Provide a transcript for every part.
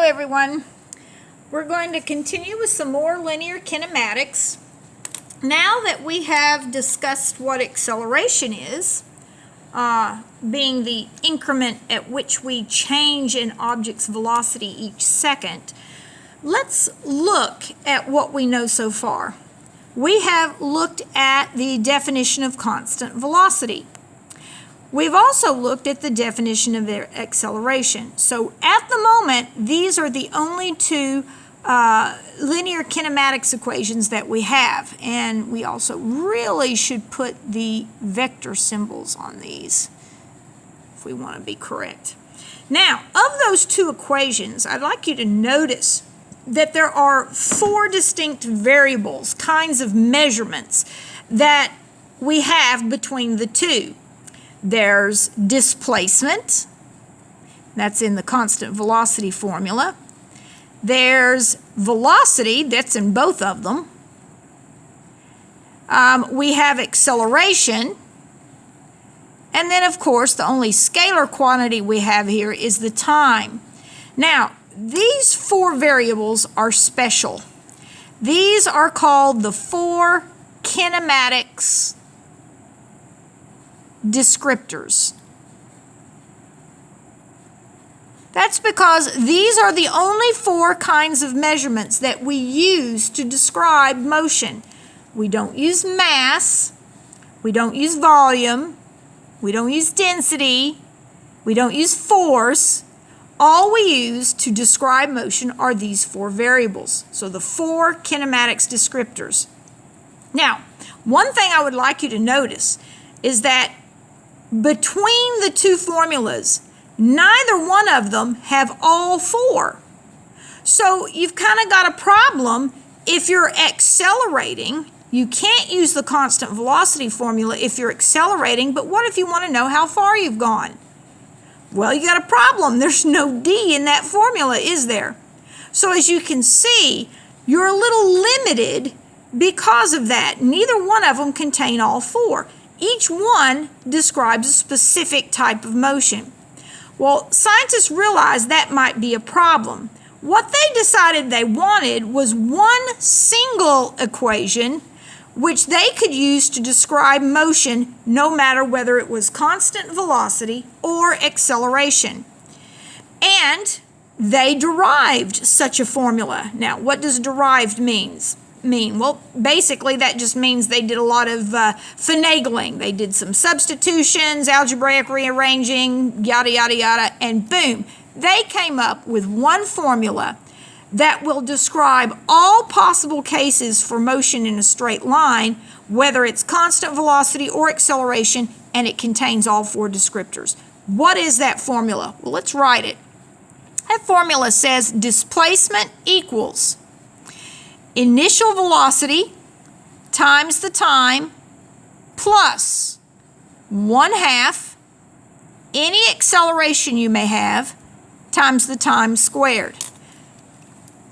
everyone. We're going to continue with some more linear kinematics. Now that we have discussed what acceleration is, being the increment at which we change an object's velocity each second, let's look at what we know so far. We have looked at the definition of constant velocity. We've also looked at the definition of their acceleration. So at the moment, these are the only two linear kinematics equations that we have. And we also really should put the vector symbols on these if we want to be correct. Now, of those two equations, I'd like you to notice that there are four distinct variables, kinds of measurements that we have between the two. There's displacement, that's in the constant velocity formula. There's velocity, that's in both of them. We have acceleration. And then, of course, the only scalar quantity we have here is the time. Now, these four variables are special. These are called the four kinematics descriptors. That's because these are the only four kinds of measurements that we use to describe motion. We don't use mass, we don't use volume, we don't use density, we don't use force. All we use to describe motion are these four variables. So the four kinematics descriptors. Now, one thing I would like you to notice is that between the two formulas, neither one of them have all four. So you've kind of got a problem if you're accelerating. You can't use the constant velocity formula if you're accelerating, but what if you want to know how far you've gone? Well, you got a problem. There's no D in that formula, is there? So as you can see, you're a little limited because of that. Neither one of them contain all four. Each one describes a specific type of motion. Well, scientists realized that might be a problem. What they decided they wanted was one single equation which they could use to describe motion no matter whether it was constant velocity or acceleration. And they derived such a formula. Now, what does derived mean? Well, basically that just means they did a lot of finagling. They did some substitutions, algebraic rearranging, yada, yada, yada, and boom, they came up with one formula that will describe all possible cases for motion in a straight line, whether it's constant velocity or acceleration, and it contains all four descriptors. What is that formula? Well, let's write it. That formula says displacement equals initial velocity times the time plus 1/2 any acceleration you may have times the time squared.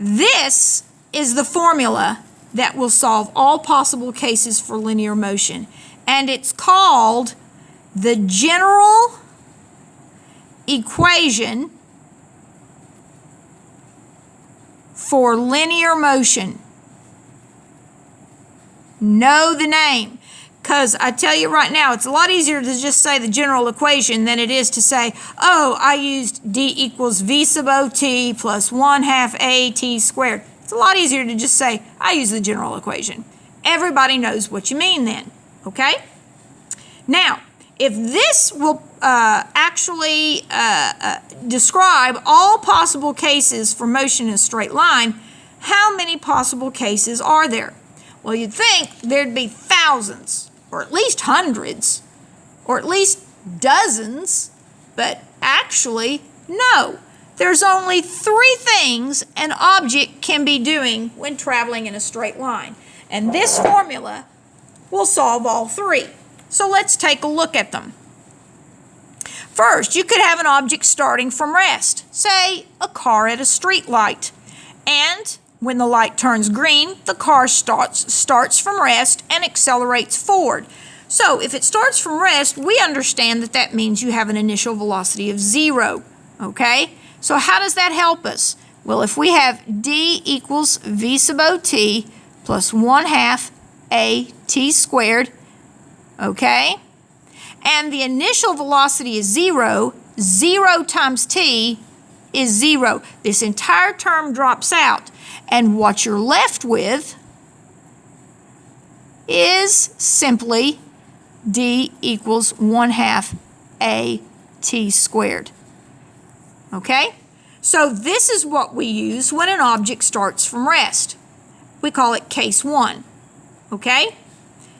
This is the formula that will solve all possible cases for linear motion, and it's called the general equation for linear motion. Know the name, because I tell you right now, it's a lot easier to just say the general equation than it is to say, oh, I used D equals V sub OT plus 1/2 AT squared. It's a lot easier to just say, I use the general equation. Everybody knows what you mean then, okay? Now, if this will actually describe all possible cases for motion in a straight line, how many possible cases are there? Well, you'd think there'd be thousands, or at least hundreds, or at least dozens, but actually, no. There's only three things an object can be doing when traveling in a straight line, and this formula will solve all three. So let's take a look at them. First, you could have an object starting from rest, say a car at a street light, and when the light turns green, the car starts from rest and accelerates forward. So if it starts from rest, we understand that means you have an initial velocity of 0, okay? So how does that help us? Well, if we have d equals v sub ot plus 1/2 at squared, okay, and the initial velocity is 0, 0 times t is 0. This entire term drops out, and what you're left with is simply d equals 1/2 at squared. Okay? So this is what we use when an object starts from rest. We call it case 1. Okay?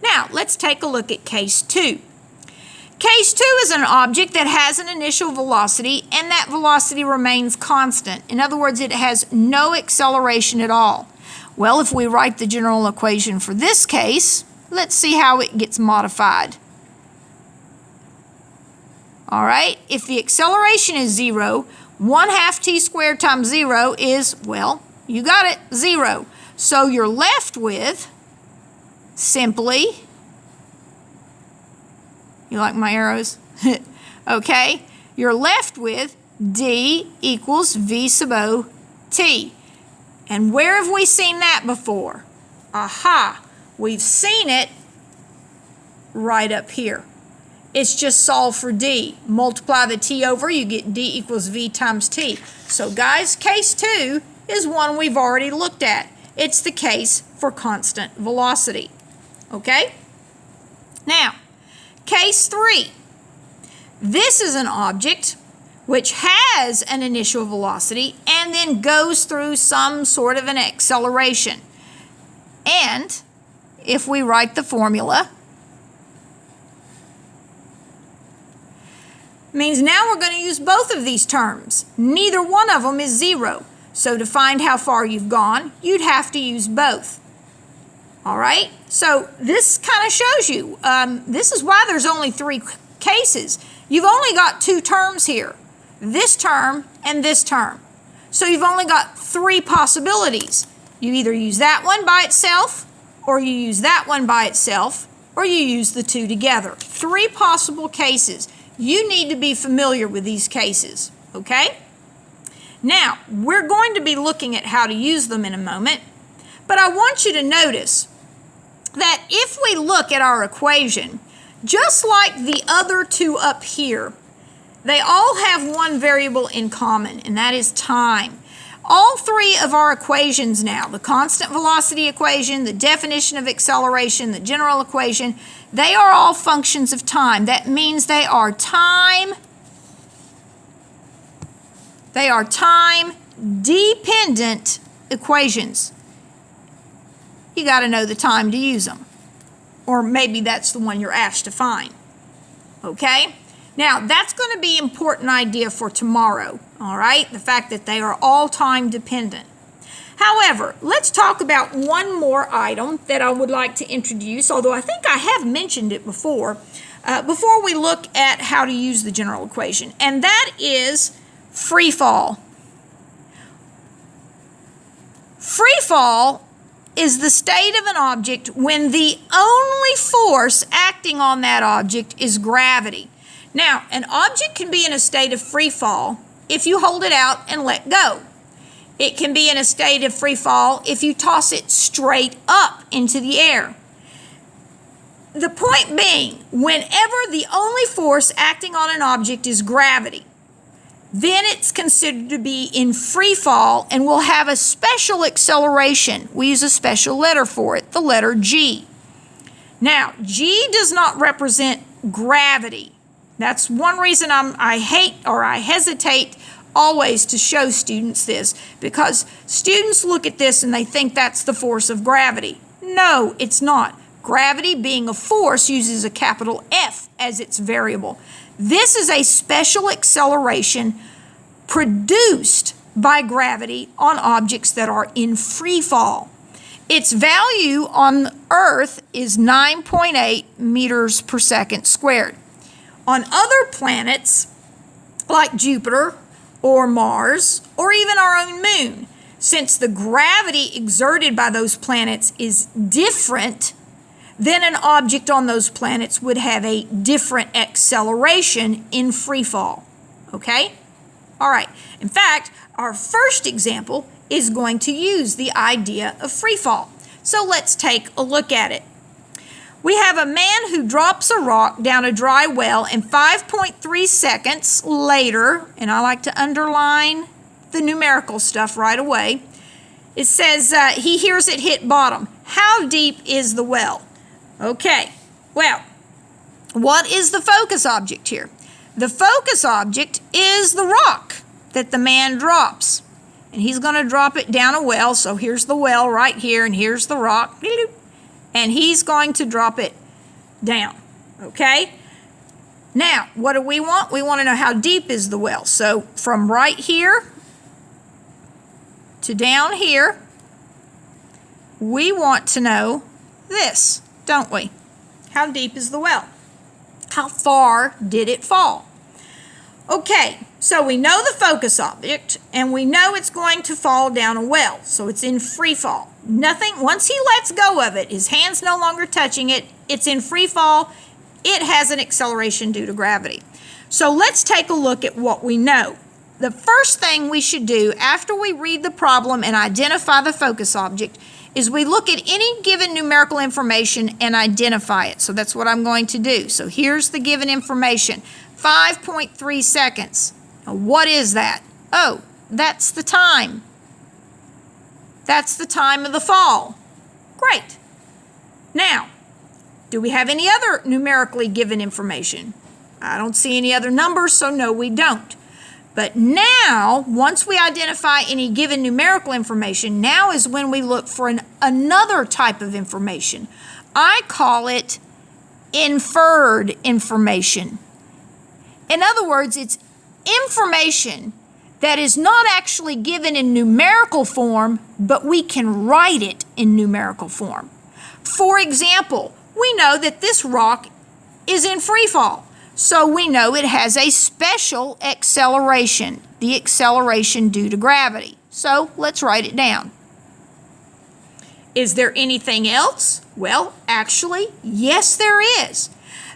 Now, let's take a look at case 2. Case 2 is an object that has an initial velocity, and that velocity remains constant. In other words, it has no acceleration at all. Well, if we write the general equation for this case, let's see how it gets modified. All right, if the acceleration is 0, 1/2 t squared times 0 is, well, you got it, 0. So you're left with simply, you like my arrows? Okay, you're left with d equals v sub o t. And where have we seen that before? Aha, we've seen it right up here. It's just solve for d. Multiply the t over, you get d equals v times t. So guys, case 2 is one we've already looked at. It's the case for constant velocity. Okay? Now, case 3. This is an object which has an initial velocity and then goes through some sort of an acceleration. And if we write the formula, means now we're going to use both of these terms. Neither one of them is 0. So to find how far you've gone, you'd have to use both. All right? So this kind of shows you, this is why there's only 3 cases. You've only got 2 terms here, this term and this term. So you've only got 3 possibilities. You either use that one by itself, or you use that one by itself, or you use the 2 together. 3 possible cases. You need to be familiar with these cases, okay? Now, we're going to be looking at how to use them in a moment, but I want you to notice that if we look at our equation, just like the other 2 up here, they all have one variable in common, and that is time. All 3 of our equations now, the constant velocity equation, the definition of acceleration, the general equation, they are all functions of time. That means they are time dependent equations. You got to know the time to use them. Or maybe that's the one you're asked to find. Okay? Now, that's going to be an important idea for tomorrow. All right? The fact that they are all time dependent. However, let's talk about one more item that I would like to introduce, although I think I have mentioned it before we look at how to use the general equation, and that is free fall. Free fall is the state of an object when the only force acting on that object is gravity. Now, an object can be in a state of free fall if you hold it out and let go. It can be in a state of free fall if you toss it straight up into the air. The point being, whenever the only force acting on an object is gravity, then it's considered to be in free fall and will have a special acceleration. We use a special letter for it, the letter G. Now, G does not represent gravity. That's one reason I hesitate always to show students this, because students look at this and they think that's the force of gravity. No, it's not. Gravity, being a force, uses a capital F as its variable. This is a special acceleration produced by gravity on objects that are in free fall. Its value on Earth is 9.8 meters per second squared. On other planets, like Jupiter or Mars, or even our own moon, since the gravity exerted by those planets is different, then an object on those planets would have a different acceleration in free fall. Okay? All right. In fact, our first example is going to use the idea of free fall. So let's take a look at it. We have a man who drops a rock down a dry well, and 5.3 seconds later, and I like to underline the numerical stuff right away, it says he hears it hit bottom. How deep is the well? Okay, well, what is the focus object here? The focus object is the rock that the man drops. And he's going to drop it down a well. So here's the well right here, and here's the rock. And he's going to drop it down. Okay? Now, what do we want? We want to know how deep is the well. So from right here to down here, we want to know this, don't we? How deep is the well? How far did it fall? Okay, so we know the focus object, and we know it's going to fall down a well, so it's in free fall. Nothing, once he lets go of it, his hand's no longer touching it, it's in free fall, it has an acceleration due to gravity. So let's take a look at what we know. The first thing we should do after we read the problem and identify the focus object is we look at any given numerical information and identify it. So that's what I'm going to do. So here's the given information, 5.3 seconds. Now what is that? Oh, that's the time. That's the time of the fall. Great. Now, do we have any other numerically given information? I don't see any other numbers, so no, we don't. But now, once we identify any given numerical information, now is when we look for another type of information. I call it inferred information. In other words, it's information that is not actually given in numerical form, but we can write it in numerical form. For example, we know that this rock is in free fall. So we know it has a special acceleration, the acceleration due to gravity. So let's write it down. Is there anything else? Well, actually, yes, there is.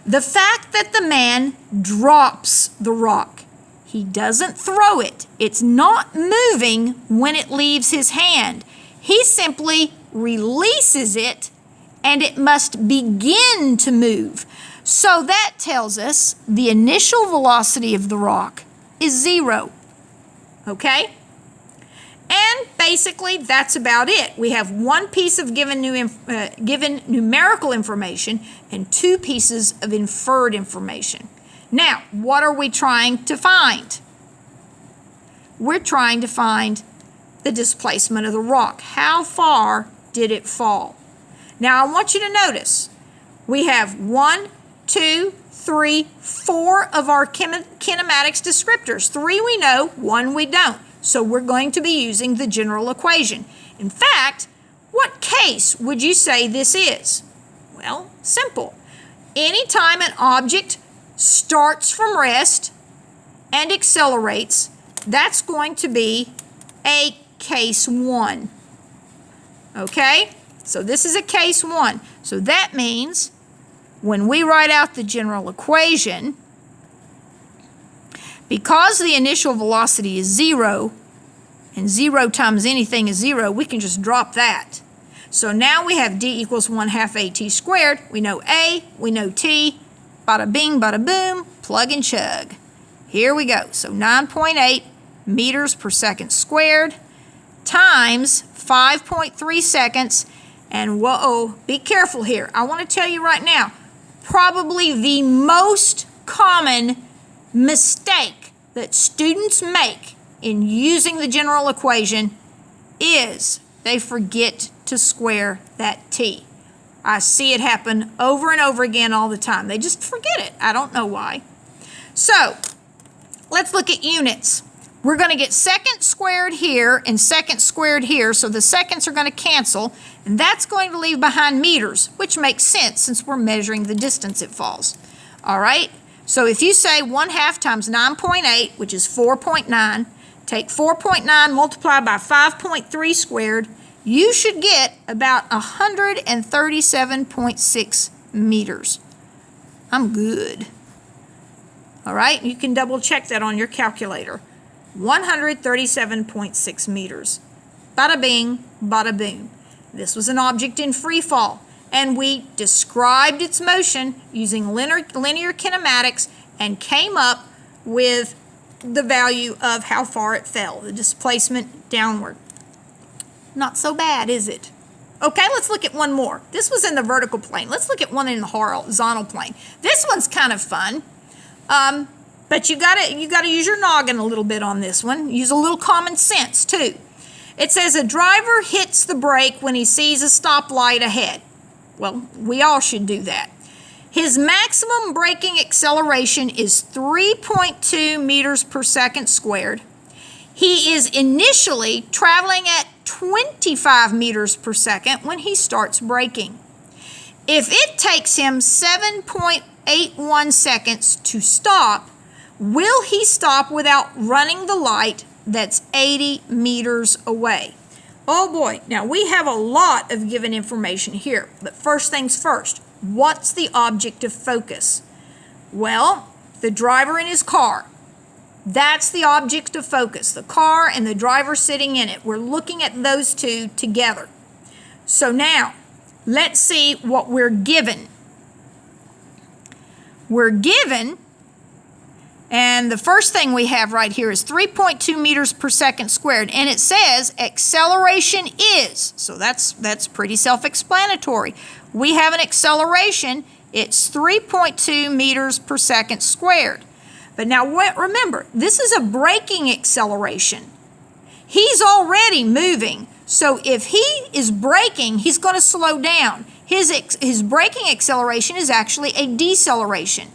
The fact that the man drops the rock. He doesn't throw it. It's not moving when it leaves his hand. He simply releases it, and it must begin to move. So that tells us the initial velocity of the rock is 0. Okay? And basically, that's about it. We have one piece of given numerical information and two pieces of inferred information. Now, what are we trying to find? We're trying to find the displacement of the rock. How far did it fall? Now, I want you to notice we have 1, 2, 3, 4 of our kinematics descriptors. 3 we know, 1 we don't. So we're going to be using the general equation. In fact, what case would you say this is? Well, simple. Anytime an object starts from rest and accelerates, that's going to be a case 1. Okay? So this is a case 1. So that means when we write out the general equation, because the initial velocity is 0, and 0 times anything is 0, we can just drop that. So now we have d equals 1/2 at squared. We know a, we know t. Bada bing, bada boom, plug and chug. Here we go. So 9.8 meters per second squared times 5.3 seconds. And whoa, be careful here. I want to tell you right now, probably the most common mistake that students make in using the general equation is they forget to square that t. I see it happen over and over again all the time. They just forget it. I don't know why. So let's look at units. We're going to get seconds squared here and seconds squared here, so the seconds are going to cancel, and that's going to leave behind meters, which makes sense since we're measuring the distance it falls. All right? So if you say 1/2 times 9.8, which is 4.9, take 4.9 multiplied by 5.3 squared, you should get about 137.6 meters. I'm good. All right? You can double check that on your calculator. 137.6 meters. Bada bing, bada boom. This was an object in free fall, and we described its motion using linear kinematics and came up with the value of how far it fell, the displacement downward. Not so bad, is it? Okay, let's look at one more. This was in the vertical plane. Let's look at one in the horizontal plane. This one's kind of fun, but you gotta use your noggin a little bit on this one. Use a little common sense too. It says a driver hits the brake when he sees a stoplight ahead. Well, we all should do that. His maximum braking acceleration is 3.2 meters per second squared. He is initially traveling at 25 meters per second when he starts braking. If it takes him 7.81 seconds to stop, will he stop without running the light that's 80 meters away? Oh boy, now we have a lot of given information here, but first things first, what's the object of focus? Well, the driver in his car. That's the object of focus, the car and the driver sitting in it. We're looking at those two together. So now, let's see what we're given. We're given, and the first thing we have right here is 3.2 meters per second squared, and it says acceleration is, so that's pretty self-explanatory. We have an acceleration, it's 3.2 meters per second squared. But now remember, this is a braking acceleration. He's already moving, so if he is braking, he's going to slow down. His braking acceleration is actually a deceleration.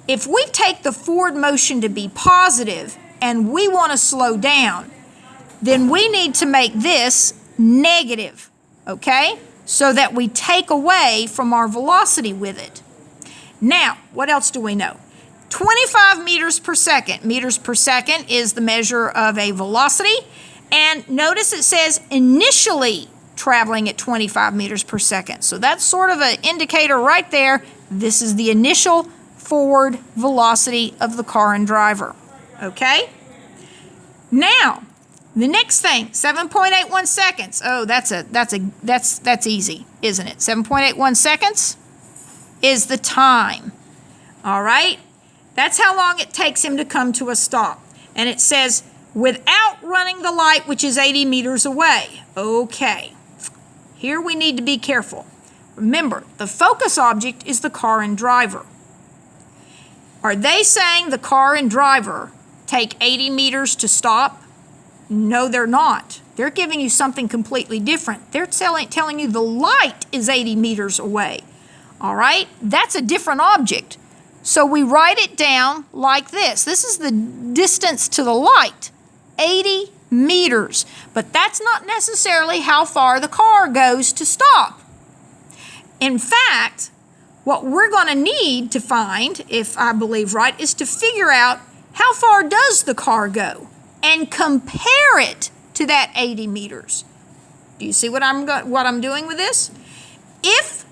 If we take the forward motion to be positive and we want to slow down, then we need to make this negative, okay? So that we take away from our velocity with it. Now, what else do we know? 25 meters per second. Meters per second is the measure of a velocity. And notice it says initially traveling at 25 meters per second. So that's sort of an indicator right there. This is the initial forward velocity of the car and driver. Okay? Now, the next thing, 7.81 seconds. Oh, that's easy, isn't it? 7.81 seconds is the time. All right? That's how long it takes him to come to a stop. And it says, without running the light, which is 80 meters away. Okay. Here we need to be careful. Remember, the focus object is the car and driver. Are they saying the car and driver take 80 meters to stop? No, they're not. They're giving you something completely different. They're telling you the light is 80 meters away. All right? That's a different object. So we write it down like this. This is the distance to the light, 80 meters. But that's not necessarily how far the car goes to stop. In fact, what we're going to need to find, if I believe right, is to figure out how far does the car go and compare it to that 80 meters. Do you see what I'm doing with this? If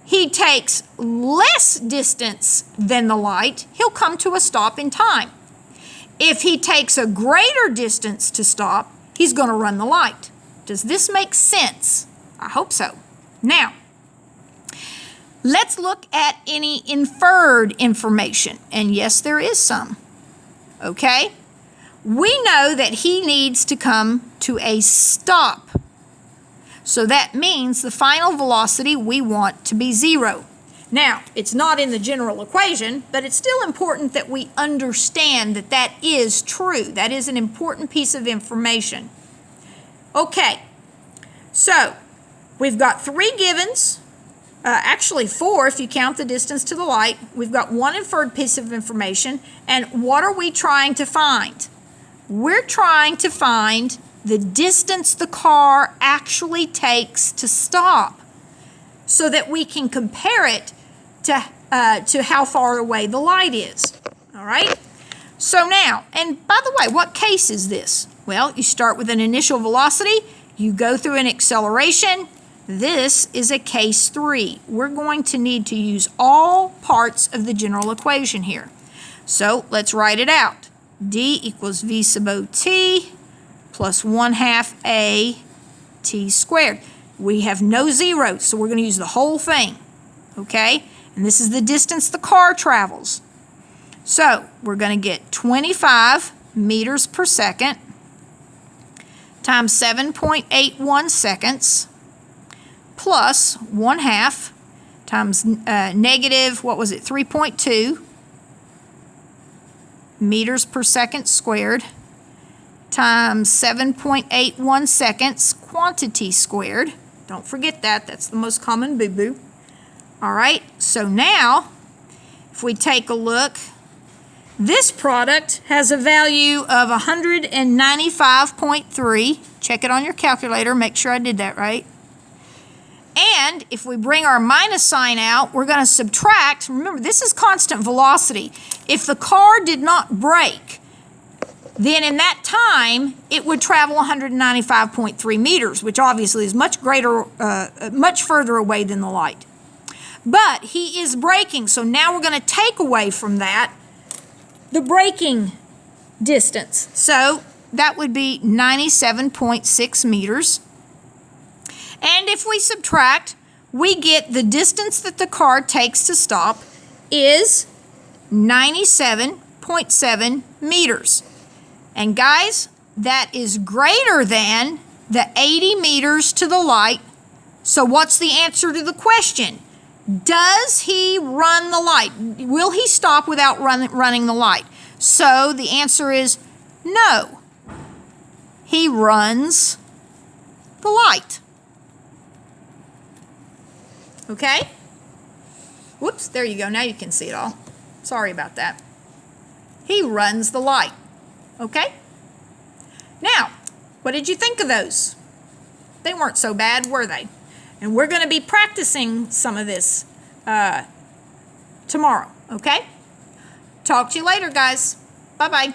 he takes less distance than the light, he'll come to a stop in time. If he takes a greater distance to stop, he's going to run the light. Does this make sense? I hope so. Now, let's look at any inferred information. And yes, there is some. Okay? We know that he needs to come to a stop. So that means the final velocity we want to be 0. Now, it's not in the general equation, but it's still important that we understand that that is true. That is an important piece of information. Okay, so we've got 3 givens, actually 4 if you count the distance to the light. We've got 1 inferred piece of information, and what are we trying to find? We're trying to find the distance the car actually takes to stop so that we can compare it to how far away the light is. All right? So now, and by the way, what case is this? Well, you start with an initial velocity, you go through an acceleration. This is a case 3. We're going to need to use all parts of the general equation here. So let's write it out. D equals V sub OT plus 1/2 A T squared. We have no zeros, so we're going to use the whole thing, okay? And this is the distance the car travels. So we're going to get 25 meters per second times 7.81 seconds plus 1/2 times negative, what was it, 3.2 meters per second squared times 7.81 seconds quantity squared. Don't forget that. That's the most common boo-boo. All right, so now if we take a look, this product has a value of 195.3. Check it on your calculator. Make sure I did that right. And if we bring our minus sign out, we're going to subtract. Remember, this is constant velocity. If the car did not brake, then in that time, it would travel 195.3 meters, which obviously is much further away than the light. But he is braking, so now we're going to take away from that the braking distance. So that would be 97.6 meters. And if we subtract, we get the distance that the car takes to stop is 97.7 meters. And guys, that is greater than the 80 meters to the light. So what's the answer to the question? Does he run the light? Will he stop without running the light? So the answer is no. He runs the light. Okay? Whoops, there you go. Now you can see it all. Sorry about that. He runs the light. Okay? Now, what did you think of those? They weren't so bad, were they? And we're going to be practicing some of this tomorrow, okay? Talk to you later, guys. Bye-bye.